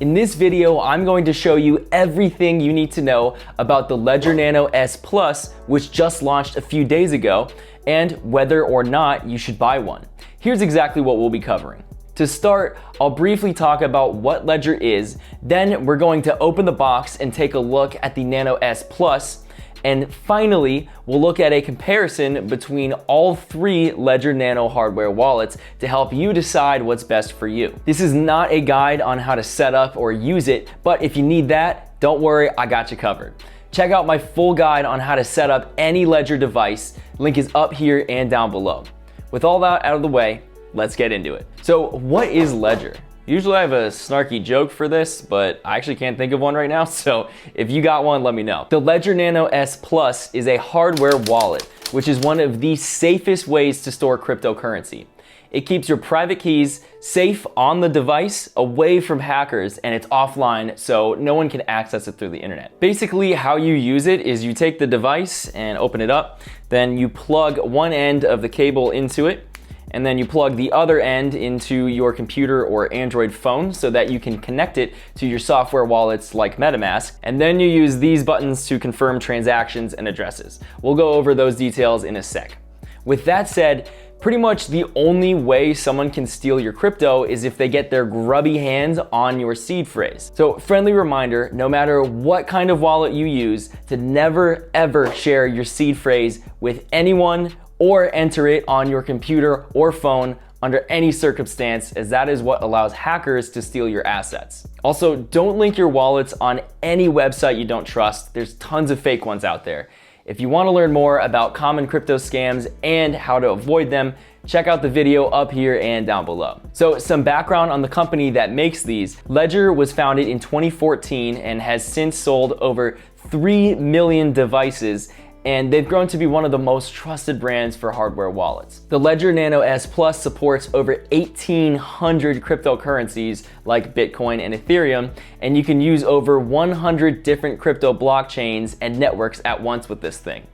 In this video, I'm going to show you everything you need to know about the Ledger Nano S Plus, which just launched a few days ago, and whether or not you should buy one. Here's exactly what we'll be covering. To start, I'll briefly talk about what Ledger is, then we're going to open the box and take a look at the Nano S Plus, and finally, we'll look at a comparison between all three Ledger Nano hardware wallets to help you decide what's best for you. This is not a guide on how to set up or use it, but if you need that, don't worry, I got you covered. Check out my full guide on how to set up any Ledger device. Link is up here and down below. With all that out of the way, let's get into it. So what is Ledger? Usually I have a snarky joke for this, but I actually can't think of one right now, so if you got one, let me know. The Ledger Nano S Plus is a hardware wallet, which is one of the safest ways to store cryptocurrency. It keeps your private keys safe on the device, away from hackers, and it's offline, so no one can access it through the internet. Basically, how you use it is you take the device and open it up, then you plug one end of the cable into it, and then you plug the other end into your computer or Android phone so that you can connect it to your software wallets like MetaMask, and then you use these buttons to confirm transactions and addresses. We'll go over those details in a sec. With that said, pretty much the only way someone can steal your crypto is if they get their grubby hands on your seed phrase. So friendly reminder, no matter what kind of wallet you use, to never ever share your seed phrase with anyone or enter it on your computer or phone under any circumstance, as that is what allows hackers to steal your assets. Also, don't link your wallets on any website you don't trust. There's tons of fake ones out there. If you want to learn more about common crypto scams and how to avoid them, check out the video up here and down below. So some background on the company that makes these. Ledger was founded in 2014 and has since sold over 3 million devices, and they've grown to be one of the most trusted brands for hardware wallets. The Ledger Nano S Plus supports over 1,800 cryptocurrencies like Bitcoin and Ethereum, and you can use over 100 different crypto blockchains and networks at once with this thing.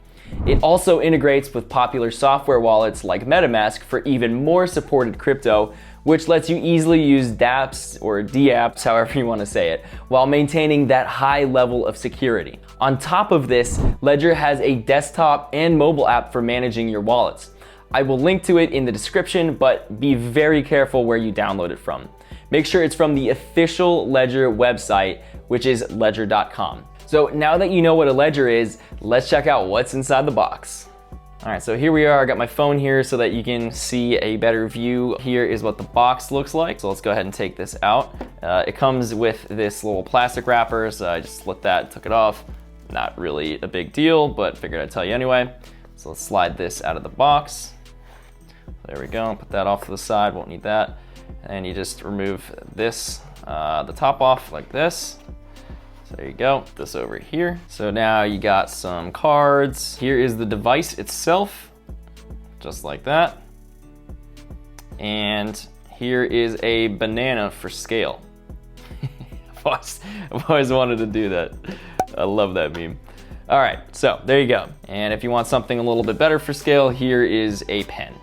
It also integrates with popular software wallets like MetaMask for even more supported crypto, which lets you easily use dApps or dApps, however you want to say it, while maintaining that high level of security. On top of this, Ledger has a desktop and mobile app for managing your wallets. I will link to it in the description, but be very careful where you download it from. Make sure it's from the official Ledger website, which is ledger.com. So now that you know what a Ledger is, let's check out what's inside the box. All right, so here we are. I got my phone here so that you can see a better view. Here is what the box looks like. So let's go ahead and take this out. It comes with this little plastic wrapper, so I just slit that, took it off. Not really a big deal, but figured I'd tell you anyway. So let's slide this out of the box. There we go, put that off to the side, won't need that. And you just remove this, the top off like this. So there you go, this over here. So now you got some cards. Here is the device itself, just like that. And here is a banana for scale. I've always wanted to do that. I love that meme. All right, so there you go. And if you want something a little bit better for scale, here is a pen.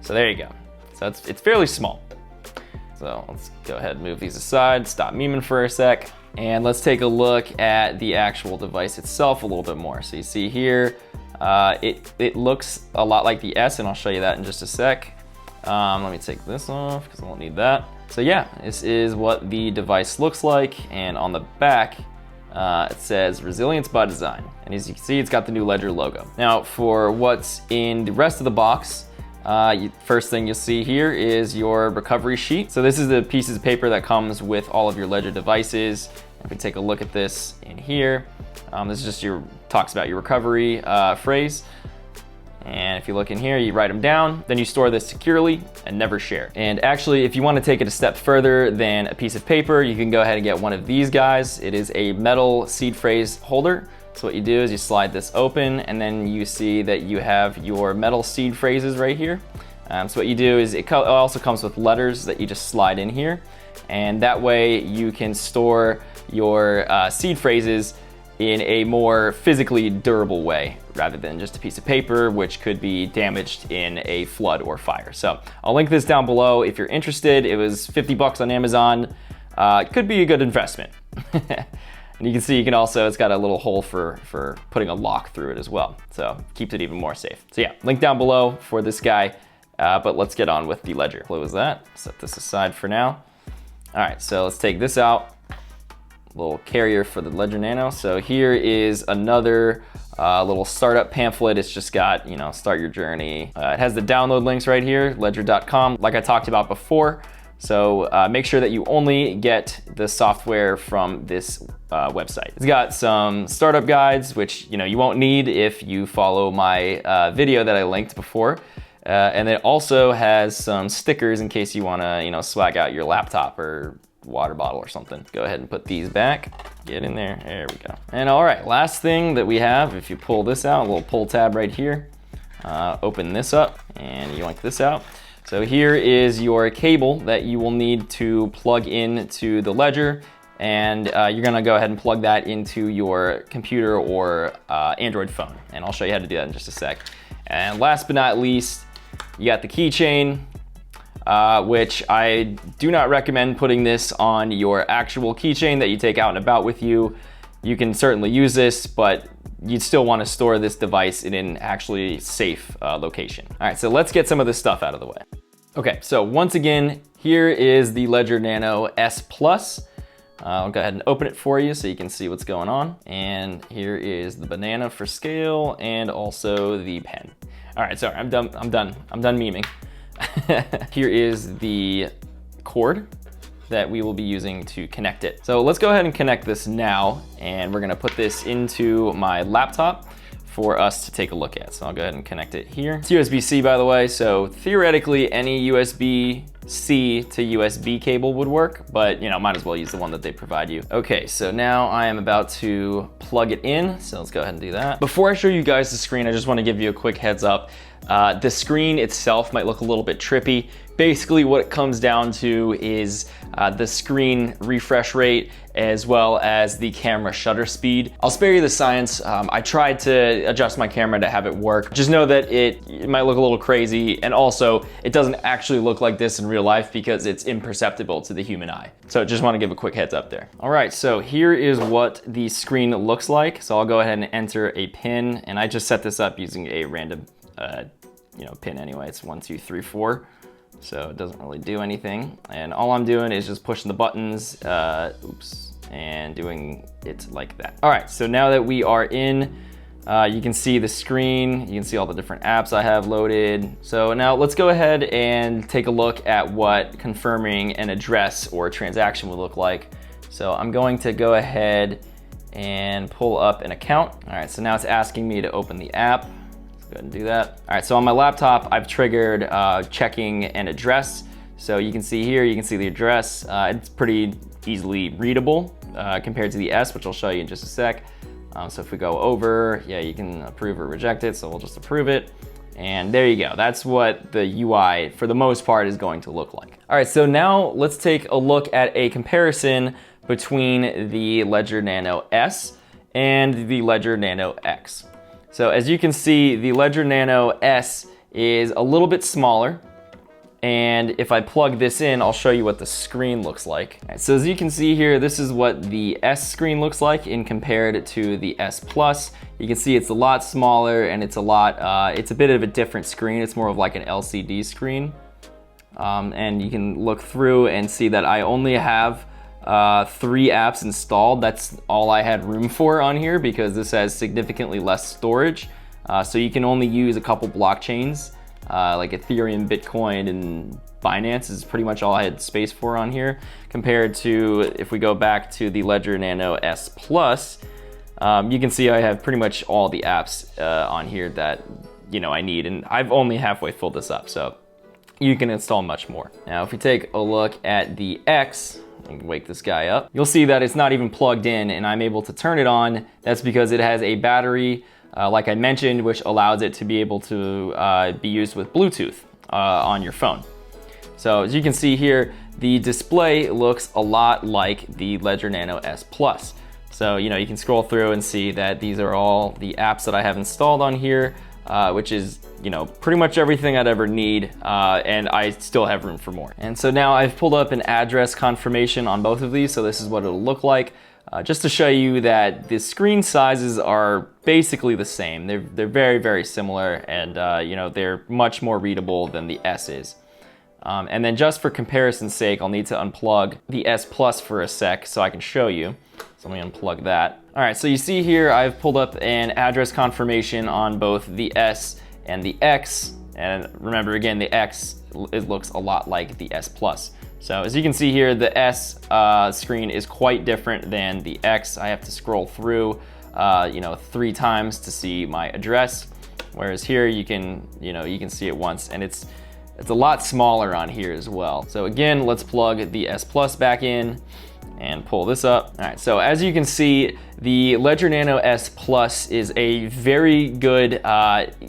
So there you go. So it's fairly small. So let's go ahead and move these aside, stop memeing for a sec. And let's take a look at the actual device itself a little bit more. So you see here, it looks a lot like the S, and I'll show you that in just a sec. Let me take this off because I won't need that. So yeah, this is what the device looks like. And on the back, it says Resilience by Design. And as you can see, it's got the new Ledger logo. Now for what's in the rest of the box, first thing you'll see here is your recovery sheet. So this is the pieces of paper that comes with all of your Ledger devices. If we take a look at this in here, this is just talks about your recovery phrase. And if you look in here, you write them down, then you store this securely and never share. And actually, if you want to take it a step further than a piece of paper, you can go ahead and get one of these guys. It is a metal seed phrase holder. So what you do is you slide this open, and then you see that you have your metal seed phrases right here. So what you do is it also comes with letters that you just slide in here. And that way you can store your seed phrases in a more physically durable way rather than just a piece of paper, which could be damaged in a flood or fire. So I'll link this down below if you're interested. It was $50 on Amazon. it could be a good investment. And you can see, it's got a little hole for putting a lock through it as well. So keeps it even more safe. So yeah, link down below for this guy, but let's get on with the ledger. Close that, set this aside for now. All right, so let's take this out. Little carrier for the Ledger Nano. So here is another little startup pamphlet. It's just got, start your journey. It has the download links right here, ledger.com, like I talked about before. So make sure that you only get the software from this website. It's got some startup guides, which you won't need if you follow my video that I linked before. And it also has some stickers in case you wanna, swag out your laptop or water bottle or something. Go ahead and put these back. Get in there. There we go. And all right, last thing that we have, if you pull this out, a little pull tab right here. Open this up and yoink this out. So here is your cable that you will need to plug into the Ledger, and you're gonna go ahead and plug that into your computer or Android phone. And I'll show you how to do that in just a sec. And last but not least, you got the keychain, which I do not recommend putting this on your actual keychain that you take out and about with you. You can certainly use this, but you'd still want to store this device in an actually safe location. All right, so let's get some of this stuff out of the way. Okay, so once again, here is the Ledger Nano S Plus. I'll go ahead and open it for you so you can see what's going on. And here is the banana for scale and also the pen. All right, sorry, I'm done memeing. Here is the cord that we will be using to connect it. So let's go ahead and connect this now, and we're gonna put this into my laptop for us to take a look at. So I'll go ahead and connect it here. It's USB-C, by the way, so theoretically any USB-C to USB cable would work, but might as well use the one that they provide you. Okay, so now I am about to plug it in, so let's go ahead and do that. Before I show you guys the screen, I just want to give you a quick heads up. The screen itself might look a little bit trippy. Basically what it comes down to is the screen refresh rate as well as the camera shutter speed. I'll spare you the science. I tried to adjust my camera to have it work. Just know that it might look a little crazy, and also it doesn't actually look like this in real life because it's imperceptible to the human eye. So just want to give a quick heads up there. All right, so here is what the screen looks like. So I'll go ahead and enter a pin, and I just set this up using a random pin anyway. It's 1, 2, 3, 4. So it doesn't really do anything. And all I'm doing is just pushing the buttons, and doing it like that. All right, so now that we are in, you can see the screen, you can see all the different apps I have loaded. So now let's go ahead and take a look at what confirming an address or a transaction would look like. So I'm going to go ahead and pull up an account. All right, so now it's asking me to open the app. Go ahead and do that. All right, so on my laptop, I've triggered checking an address. So you can see here, you can see the address. It's pretty easily readable compared to the S, which I'll show you in just a sec. So if we go over, yeah, you can approve or reject it. So we'll just approve it. And there you go. That's what the UI, for the most part, is going to look like. All right, so now let's take a look at a comparison between the Ledger Nano S and the Ledger Nano X. So as you can see, the Ledger Nano S is a little bit smaller. And if I plug this in, I'll show you what the screen looks like. Right, so as you can see here, this is what the S screen looks like in compared to the S Plus. You can see it's a lot smaller and it's a bit of a different screen. It's more of like an LCD screen. And you can look through and see that I only have 3 apps installed. That's all I had room for on here because this has significantly less storage. So you can only use a couple blockchains. Like Ethereum, Bitcoin, and Binance is pretty much all I had space for on here, compared to if we go back to the Ledger Nano S Plus, you can see I have pretty much all the apps on here that I need, and I've only halfway filled this up, so you can install much more. Now if we take a look at the X, and wake this guy up, you'll see that it's not even plugged in and I'm able to turn it on. That's because it has a battery, like I mentioned, which allows it to be able to be used with Bluetooth on your phone. So as you can see here, the display looks a lot like the Ledger Nano S Plus. So you can scroll through and see that these are all the apps that I have installed on here. which is, you know, pretty much everything I'd ever need, and I still have room for more. And so now I've pulled up an address confirmation on both of these, so this is what it'll look like. Just to show you that the screen sizes are basically the same. They're very, very similar, and you know, they're much more readable than the S is. And then just for comparison's sake, I'll need to unplug the S Plus for a sec so I can show you. So let me unplug that. All right, so you see here, I've pulled up an address confirmation on both the S and the X. And remember, again, the X, it looks a lot like the S Plus. So as you can see here, the S screen is quite different than the X. I have to scroll through, you know, 3 times to see my address. Whereas here, you can see it once, and it's a lot smaller on here as well. So again, let's plug the S Plus back in and pull this up. All right, so as you can see, the Ledger Nano S Plus is a very good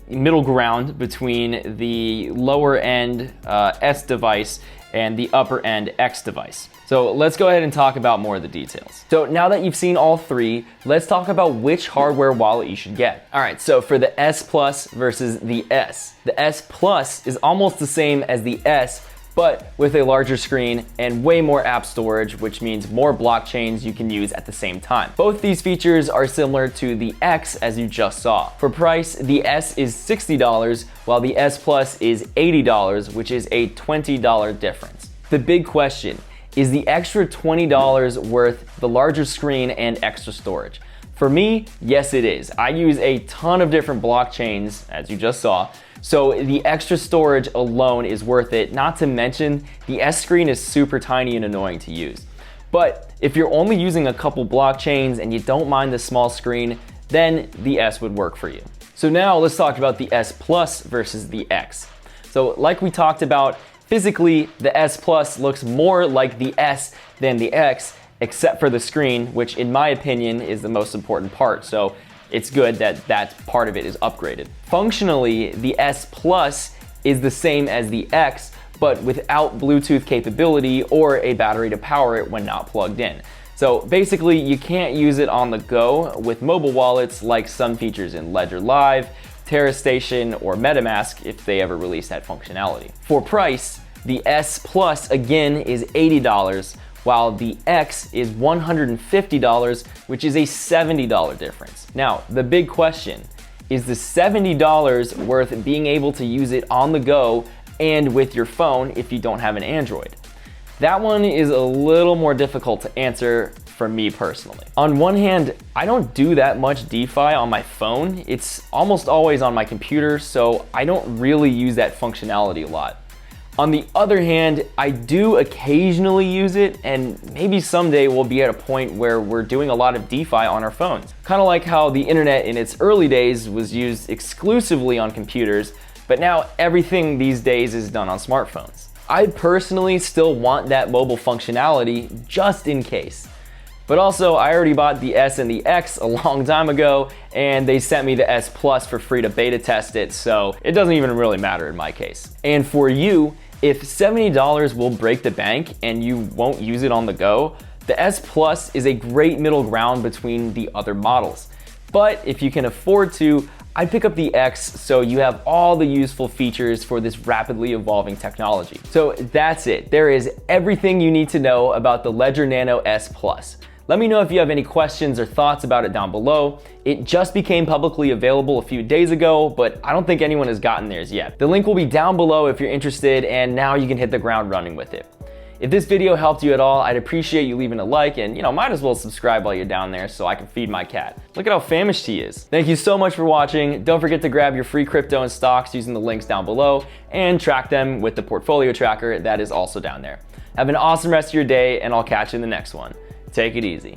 middle ground between the lower end S device and the upper end X device. So let's go ahead and talk about more of the details. So now that you've seen all 3, let's talk about which hardware wallet you should get. All right, so for the S Plus versus the S Plus is almost the same as the S, but with a larger screen and way more app storage, which means more blockchains you can use at the same time. Both these features are similar to the X as you just saw. For price, the S is $60, while the S Plus is $80, which is a $20 difference. The big question, is the extra $20 worth the larger screen and extra storage? For me, yes it is. I use a ton of different blockchains, as you just saw, so the extra storage alone is worth it, not to mention the S screen is super tiny and annoying to use. But if you're only using a couple blockchains and you don't mind the small screen, then the S would work for you. So now let's talk about the S Plus versus the X. So like we talked about, physically the S Plus looks more like the S than the X, except for the screen, which in my opinion is the most important part. So it's good that that part of it is upgraded. Functionally, the S Plus is the same as the X, but without Bluetooth capability or a battery to power it when not plugged in. So basically, you can't use it on the go with mobile wallets like some features in Ledger Live, TerraStation, or MetaMask if they ever release that functionality. For price, the S Plus again is $80, while the X is $150, which is a $70 difference. Now, the big question, is the $70 worth being able to use it on the go and with your phone if you don't have an Android? That one is a little more difficult to answer for me personally. On one hand, I don't do that much DeFi on my phone. It's almost always on my computer, so I don't really use that functionality a lot. On the other hand, I do occasionally use it, and maybe someday we'll be at a point where we're doing a lot of DeFi on our phones. Kind of like how the internet in its early days was used exclusively on computers, but now everything these days is done on smartphones. I personally still want that mobile functionality just in case. But also, I already bought the S and the X a long time ago, and they sent me the S Plus for free to beta test it, so it doesn't even really matter in my case. And for you, if $70 will break the bank and you won't use it on the go, the S Plus is a great middle ground between the other models. But if you can afford to, I'd pick up the X so you have all the useful features for this rapidly evolving technology. So that's it. There is everything you need to know about the Ledger Nano S Plus. Let me know if you have any questions or thoughts about it down below. It just became publicly available a few days ago, but I don't think anyone has gotten theirs yet. The link will be down below if you're interested, and now you can hit the ground running with it. If this video helped you at all, I'd appreciate you leaving a like, and might as well subscribe while you're down there so I can feed my cat. Look at how famished he is. Thank you so much for watching. Don't forget to grab your free crypto and stocks using the links down below and track them with the portfolio tracker that is also down there. Have an awesome rest of your day, and I'll catch you in the next one. Take it easy.